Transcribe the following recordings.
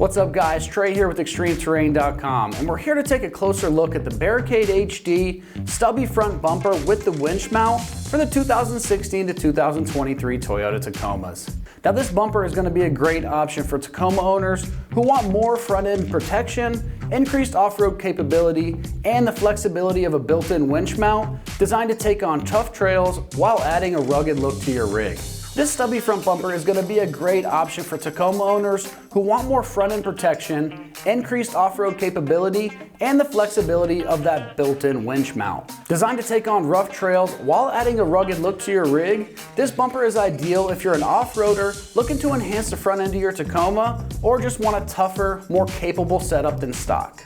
What's up guys, Trey here with ExtremeTerrain.com, and we're here to take a closer look at the Barricade HD stubby front bumper with the winch mount for the 2016 to 2023 Toyota Tacomas. Now this bumper is going to be a great option for Tacoma owners who want more front end protection, increased off-road capability, and the flexibility of a built-in winch mount designed to take on tough trails while adding a rugged look to your rig. This stubby front bumper is going to be a great option for Tacoma owners who want more front-end protection, increased off-road capability, and the flexibility of that built-in winch mount. Designed to take on rough trails while adding a rugged look to your rig, this bumper is ideal if you're an off-roader looking to enhance the front end of your Tacoma or just want a tougher, more capable setup than stock.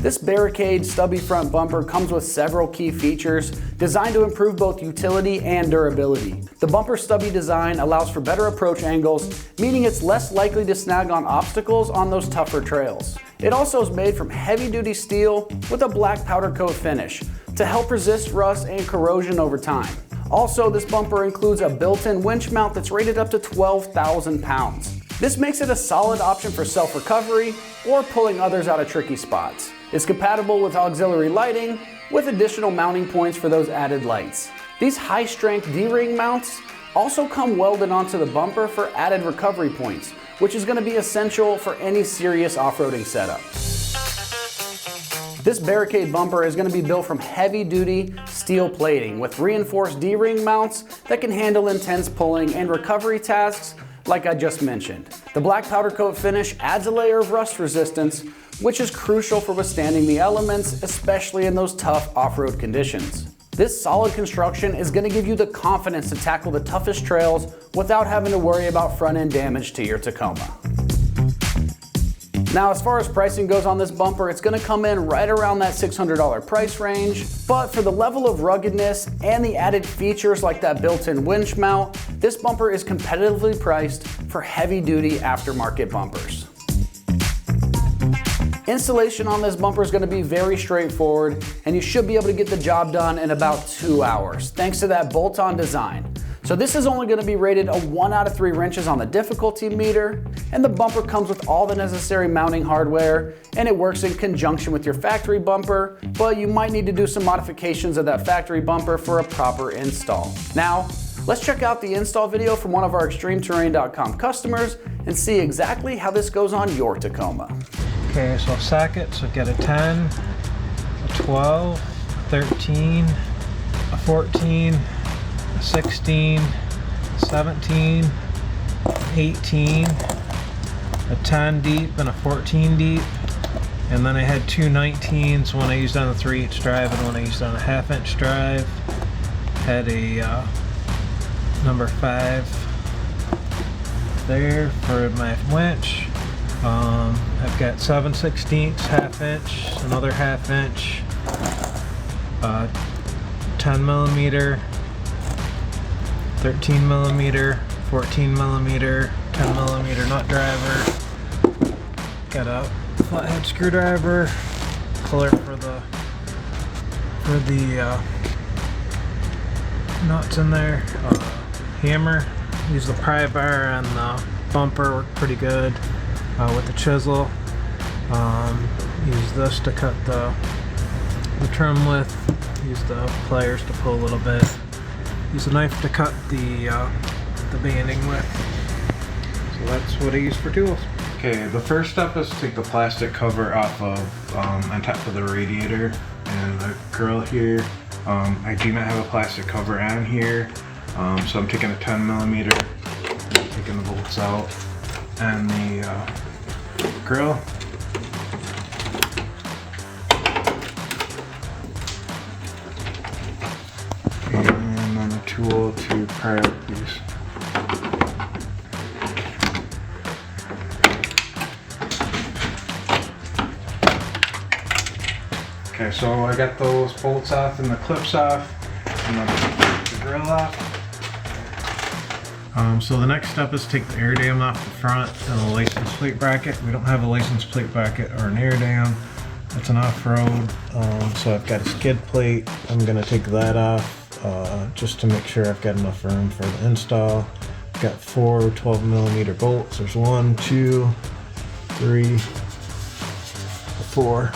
This Barricade stubby front bumper comes with several key features designed to improve both utility and durability. The bumper stubby design allows for better approach angles, meaning it's less likely to snag on obstacles on those tougher trails. It also is made from heavy-duty steel with a black powder coat finish to help resist rust and corrosion over time. Also, this bumper includes a built-in winch mount that's rated up to 12,000 pounds. This makes it a solid option for self-recovery or pulling others out of tricky spots. It's compatible with auxiliary lighting with additional mounting points for those added lights. These high-strength D-ring mounts also come welded onto the bumper for added recovery points, which is going to be essential for any serious off-roading setup. This Barricade bumper is going to be built from heavy-duty steel plating with reinforced D-ring mounts that can handle intense pulling and recovery tasks like I just mentioned. The black powder coat finish adds a layer of rust resistance, which is crucial for withstanding the elements, especially in those tough off-road conditions. This solid construction is going to give you the confidence to tackle the toughest trails without having to worry about front-end damage to your Tacoma. Now, as far as pricing goes on this bumper, it's going to come in right around that $600 price range, but for the level of ruggedness and the added features like that built-in winch mount, this bumper is competitively priced for heavy-duty aftermarket bumpers. Installation on this bumper is going to be very straightforward, and you should be able to get the job done in about 2 hours, thanks to that bolt-on design. So this is only going to be rated a 1 out of 3 wrenches on the difficulty meter, and the bumper comes with all the necessary mounting hardware, and it works in conjunction with your factory bumper, but you might need to do some modifications of that factory bumper for a proper install. Now, let's check out the install video from one of our ExtremeTerrain.com customers and see exactly how this goes on your Tacoma. Okay, so sockets, so get a 10, a 12, a 13, a 14, a 16, 17, 18, a 10 deep and a 14 deep, and then I had 2 19s, one I used on a 3/8 drive and one I used on a 1/2 inch drive. Had a number 5 there for my winch. I've got 7/16, 1/2 inch, another 1/2 inch, 10 millimeter, 13 millimeter, 14 millimeter, 10 millimeter nut driver. Got a flathead screwdriver, color for the nuts in there. Hammer. Use the pry bar on the bumper, worked pretty good. With the chisel. Use this to cut the trim with. Use the pliers to pull a little bit. Use a knife to cut the banding with. So that's what I use for tools. Okay, the first step is to take the plastic cover off of on top of the radiator and the grill here. I do not have a plastic cover on here, so I'm taking a 10 millimeter, taking the bolts out, and the grill. And then a tool to pry out these. Okay, so I got those bolts off and the clips off, and then the grill off. So the next step is to take the air dam off the front and the license plate bracket. We don't have a license plate bracket or an air dam. It's an off-road, so I've got a skid plate. I'm going to take that off just to make sure I've got enough room for the install. Got 4 12mm bolts. There's 1, 2, 3, 4.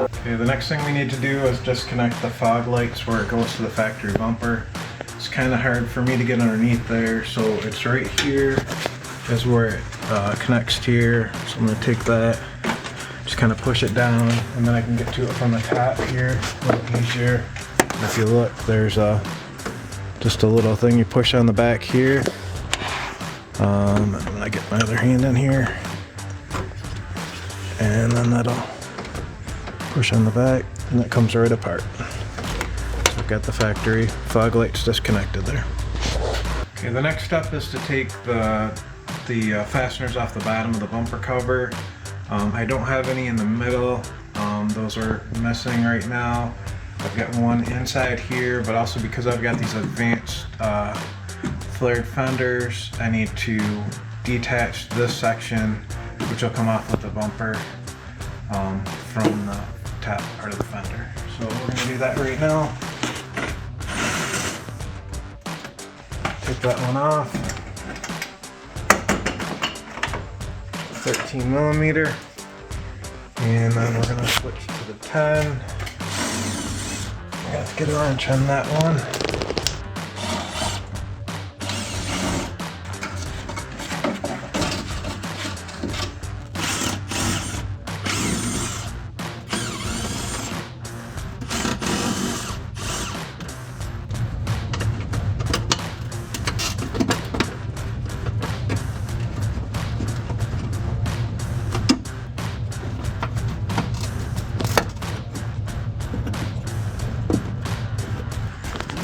Okay, the next thing we need to do is disconnect the fog lights where it goes to the factory bumper. It's kind of hard for me to get underneath there, so it's right here is where it connects to here. So I'm going to take that, just kind of push it down, and then I can get to it from the top here a little easier. And if you look, there's just a little thing you push on the back here. And then I get my other hand in here, and then that'll push on the back, and that comes right apart. So I've got the factory fog lights disconnected there. Okay, the next step is to take the fasteners off the bottom of the bumper cover. I don't have any in the middle. Those are missing right now. I've got one inside here, but also because I've got these advanced flared fenders, I need to detach this section, which will come off with the bumper from the top part of the fender. So we're going to do that right now. Take that one off. 13mm. And then we're going to switch to the 10. I got to get a wrench on that one.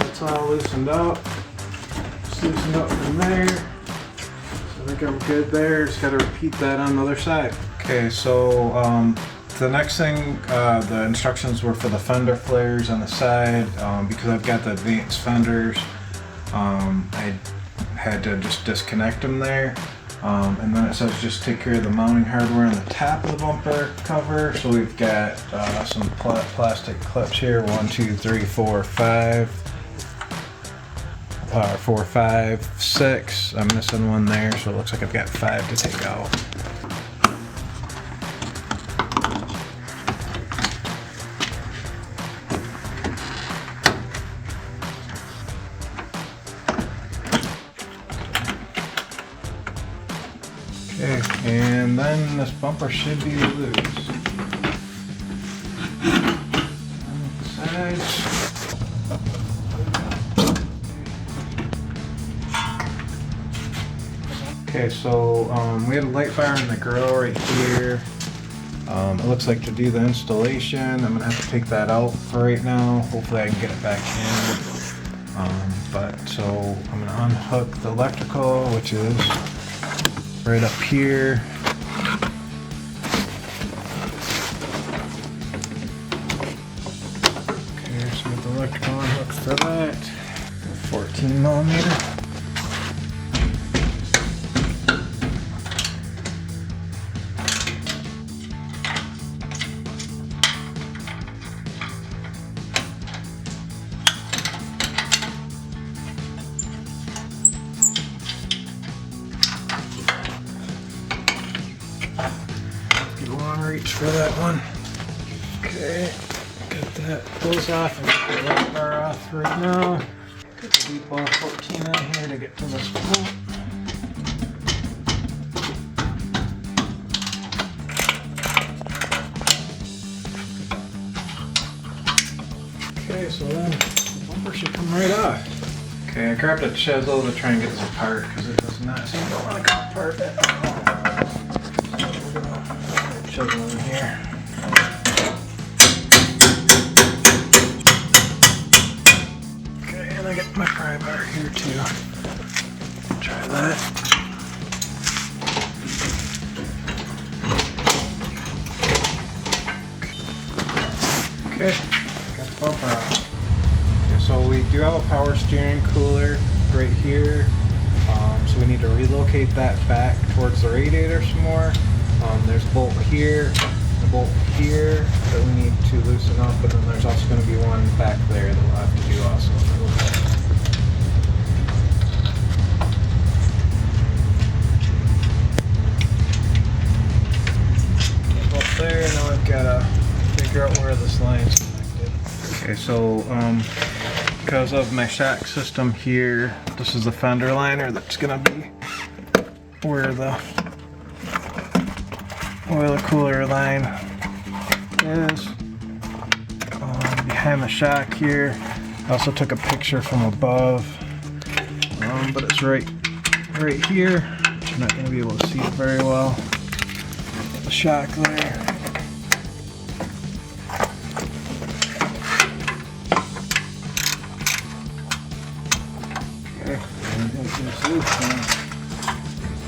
It's all loosened up. Just loosened up from there. So I think I'm good there. Just got to repeat that on the other side. Okay, so the next thing, the instructions were for the fender flares on the side. Because I've got the advanced fenders, I had to just disconnect them there. And then it says just take care of the mounting hardware on the top of the bumper cover. So we've got some plastic clips here. 1, 2, 3, 4, 5. 4, 5, 6. I'm missing one there, so it looks like I've got 5 to take out. Okay, and then this bumper should be loose. Sides. Okay, so we had a light bar in the grill right here. It looks like to do the installation, I'm gonna have to take that out for right now. Hopefully I can get it back in. So I'm gonna unhook the electrical, which is right up here. Okay, so with the electrical unhooked for that. 14mm. Reach for that one. Okay, get that close off and get the light bar off right now. Get the deep ball 14 on here to get to this bolt. Okay, so then the bumper should come right off. Okay, I grabbed a chisel to try and get this apart because it does not seem to want to come apart at all. Chisel in here. Okay, and I got my pry bar here too. Try that. Okay, got the bumper out. Okay, so we do have a power steering cooler right here. So we need need to relocate that back towards the radiator some more. There's a bolt here, a bolt here that we need to loosen up, and then there's also going to be one back there that we'll have to do also. Up there, and now I've got to figure out where this line's connected. Okay, so because of my shock system here, this is the fender liner that's going to be where the oil cooler line is. Behind the shock here. I also took a picture from above, but it's right here. You're not going to be able to see it very well. The shock there. Okay,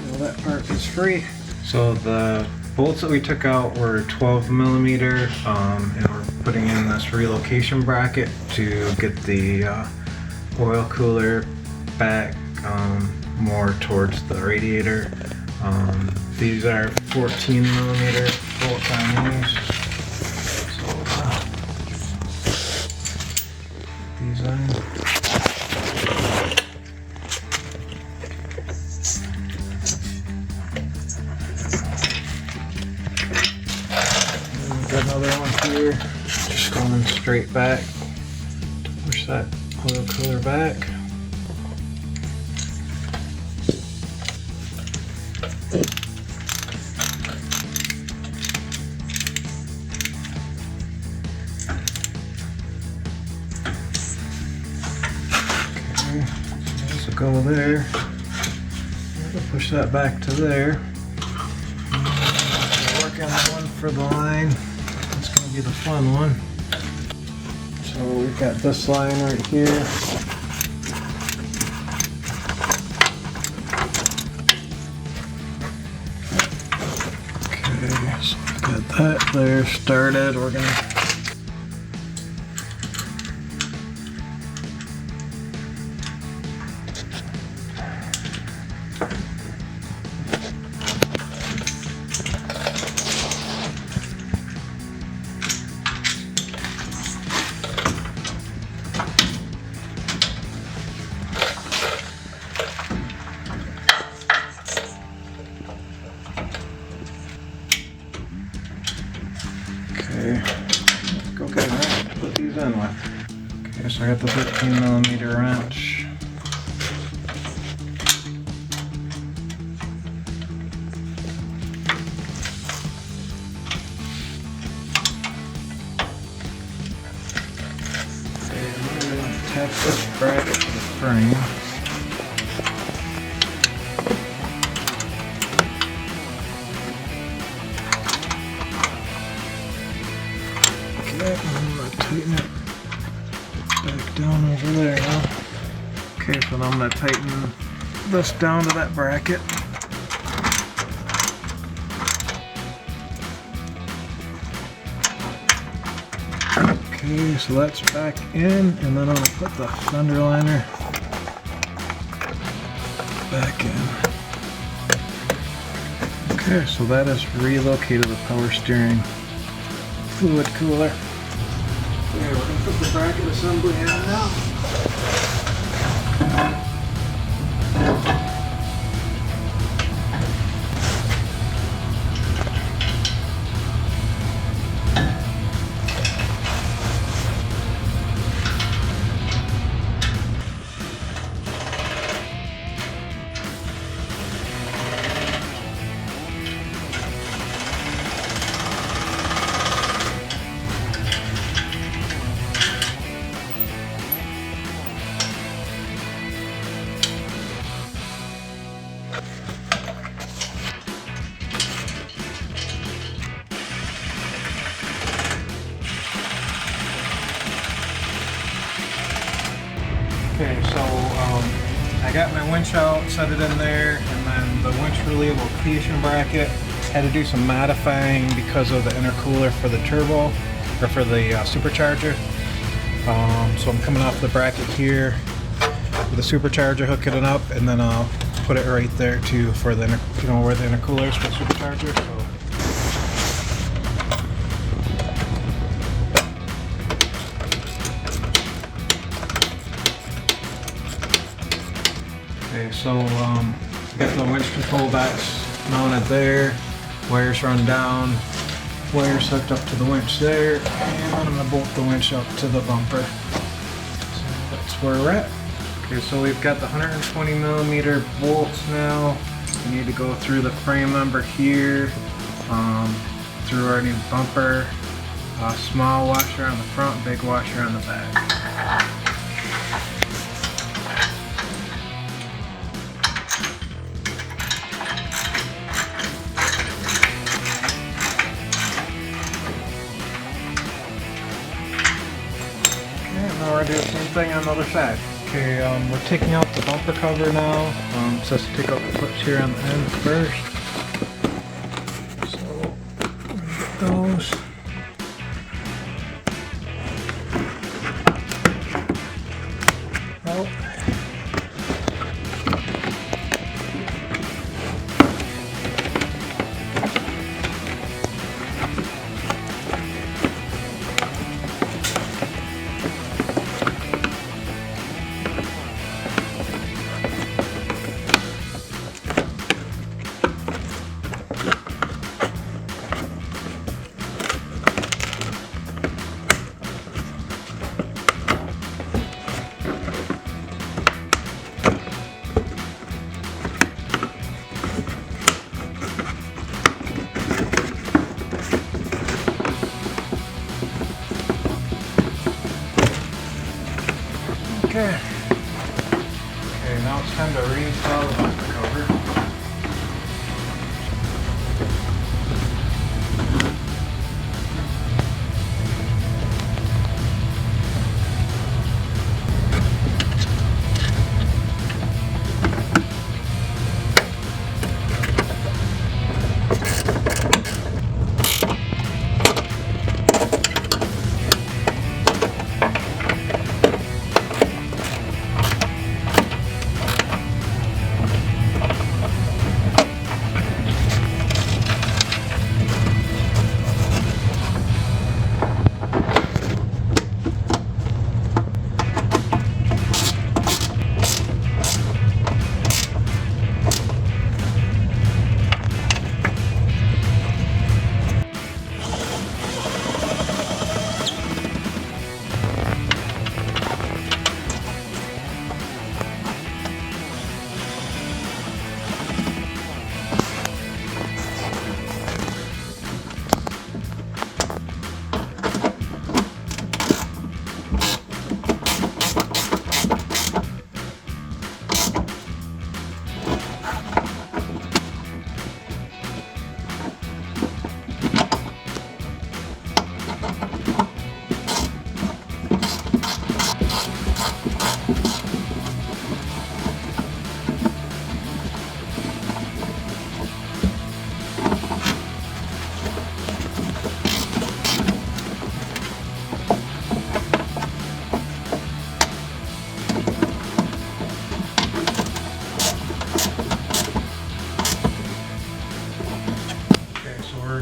so that part is free. So the bolts that we took out were 12 millimeter, and we're putting in this relocation bracket to get the oil cooler back more towards the radiator. These are 14 millimeter bolts on these. So these on. Got another one here, just going straight back. Push that oil cooler back. Okay, this will go there. Push that back to there. Work on that one for the line. Be the fun one. So we've got this line right here. Okay, so we've got that there started. We're gonna go get a wrench to put these in with. Okay, so I got the 15 millimeter wrench. And we're going to attach this bracket to the frame. I'm going to tighten it back down over there now. Okay, so now I'm going to tighten this down to that bracket. Okay, so that's back in, and then I'm going to put the fender liner back in. Okay, so that has relocated the power steering fluid cooler. Okay, we're going to put the bracket assembly in now. Okay, so I got my winch out, set it in there, and then the winch relocation bracket. Had to do some modifying because of the intercooler for the turbo, or for the supercharger. So I'm coming off the bracket here with the supercharger, hooking it up, and then I'll put it right there too for the, you know, where the intercooler is for the supercharger. So. Okay, so got the winch control backs mounted there, wires run down, wires hooked up to the winch there, and I'm going to bolt the winch up to the bumper. So that's where we're at. Okay, so we've got the 120 millimeter bolts now. We need to go through the frame member here, through our new bumper, small washer on the front, big washer on the back. Now we're going to do the same thing on the other side. Okay, we're taking out the bumper cover now. So let's take out the clips here on the end first. So, get those. Out. Okay. Okay, now it's time to reinstall the bumper cover.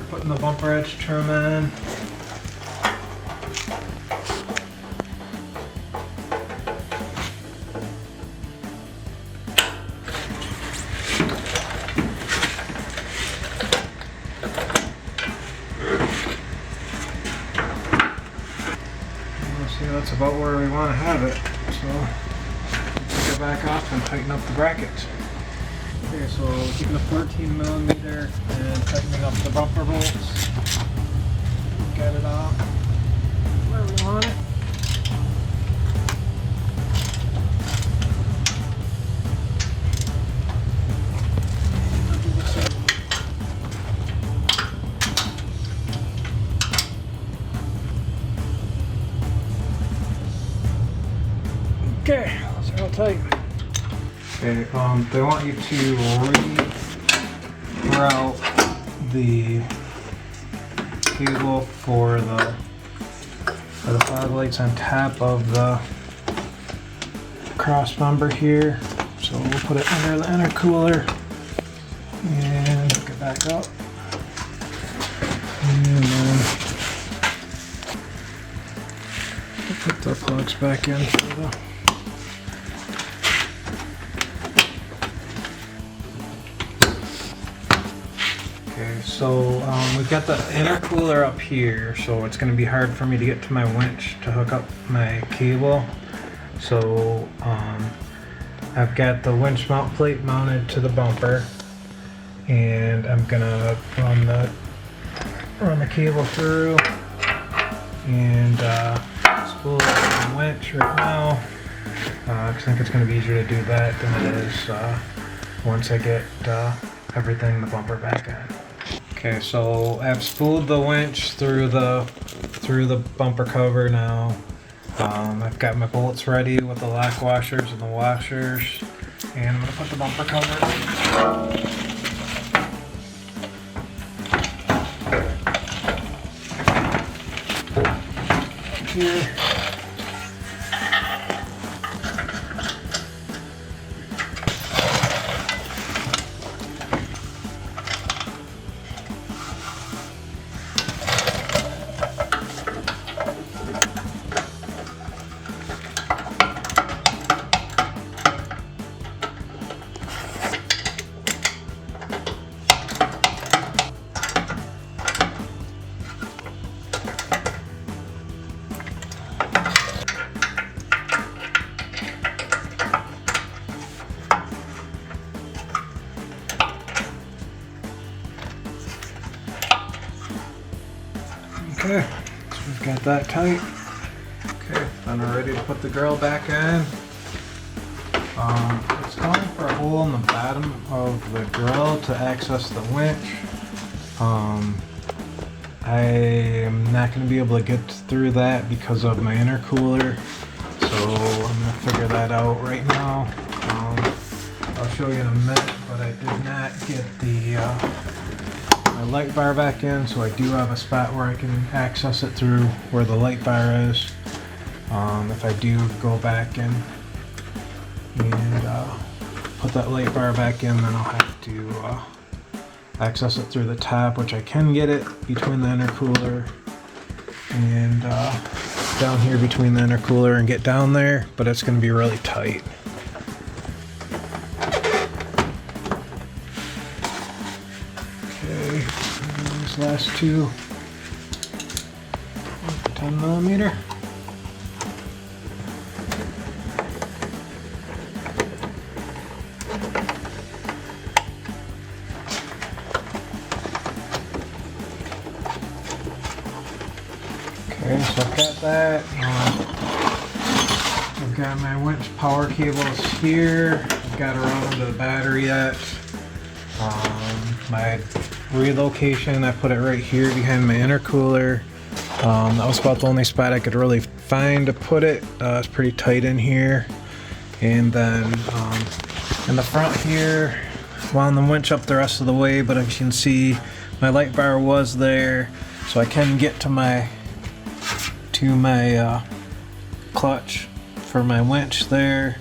Putting the bumper edge trim in. See, that's about where we want to have it. So take it back off and tighten up the brackets. Okay, so keeping a 14 millimeter and tightening up the bumper bolts. Get it off where we want it. Okay, that's real tight. Okay, they want you to reroute the cable for the fog lights on top of the cross member here. So So we'll put it under the intercooler and hook it back up. And then we'll put the plugs back in for the So we've got the intercooler up here, so it's going to be hard for me to get to my winch to hook up my cable. So I've got the winch mount plate mounted to the bumper, and I'm going to run the cable through and spool the winch right now. I think it's going to be easier to do that than it is once I get everything in the bumper back on. Okay, so I've spooled the winch through the bumper cover now. I've got my bolts ready with the lock washers and the washers, and I'm gonna put the bumper cover up here. Okay, so we've got that tight. Okay, then we're ready to put the grill back in. It's calling for a hole in the bottom of the grill to access the winch. I am not going to be able to get through that because of my intercooler, so I'm going to figure that out right now. I'll show you in a minute, but I did not get my light bar back in, so I do have a spot where I can access it through where the light bar is. If I do go back in and put that light bar back in, then I'll have to access it through the top, which I can get it between the intercooler and down here between the intercooler and get down there, but it's going to be really tight. Okay, these last two 10mm. Okay, so I've got that. I've got my winch power cables here. I've got to run into the battery yet. My relocation, I put it right here behind my intercooler. That was about the only spot I could really find to put it. It's pretty tight in here. And then in the front here, wound the winch up the rest of the way, but as you can see, my light bar was there, so I can get to my clutch for my winch there.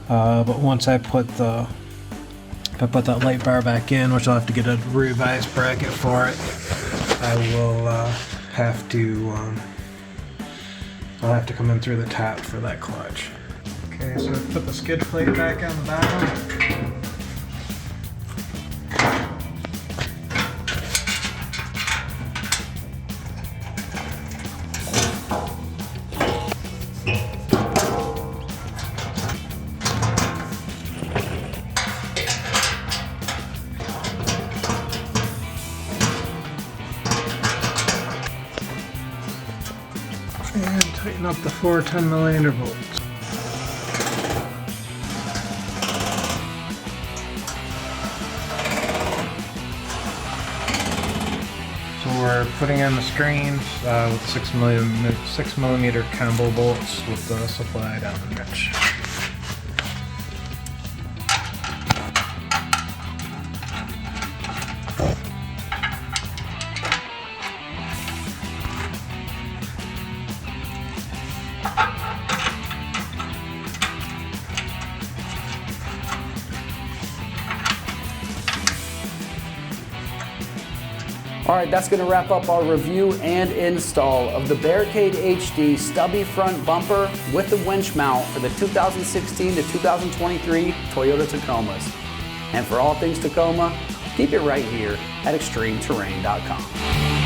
But once I put that light bar back in, which I'll have to get a revised bracket for it, I will have to I'll have to come in through the top for that clutch. Okay, so I've put the skid plate back on the bottom. And tighten up the 4 10mm bolts. So we're putting in the screens with 6mm combo bolts with the supplied Allen wrench. All right, that's going to wrap up our review and install of the Barricade HD stubby front bumper with the winch mount for the 2016 to 2023 Toyota Tacomas. And for all things Tacoma, keep it right here at ExtremeTerrain.com.